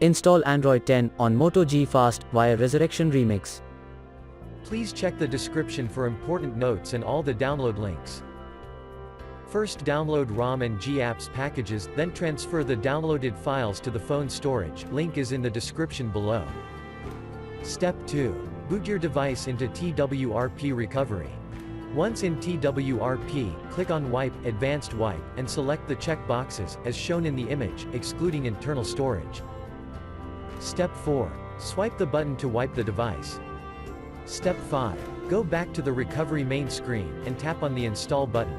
Install Android 10 on Moto G fast via Resurrection Remix. Please check the description for important notes and all the download links. First download ROM and G-Apps packages, then transfer the downloaded files to the phone storage, link is in the description below. Step 2. Boot your device into TWRP recovery. Once in TWRP, click on Wipe, Advanced Wipe, and select the check boxes, as shown in the image, excluding internal storage. Step 4. Swipe the button to wipe the device. Step 5. Go back to the recovery main screen, and tap on the Install button.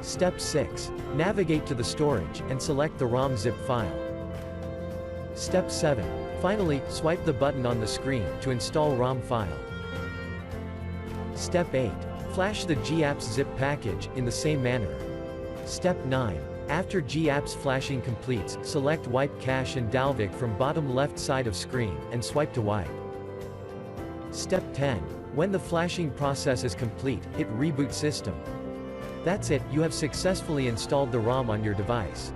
Step 6. Navigate to the storage, and select the ROM zip file. Step 7. Finally, swipe the button on the screen, to install ROM file. Step 8. Flash the G-Apps zip package, in the same manner. Step 9. After G-Apps flashing completes, select Wipe Cache and Dalvik from bottom left side of screen, and swipe to wipe. Step 10. When the flashing process is complete, hit Reboot System. That's it, you have successfully installed the ROM on your device.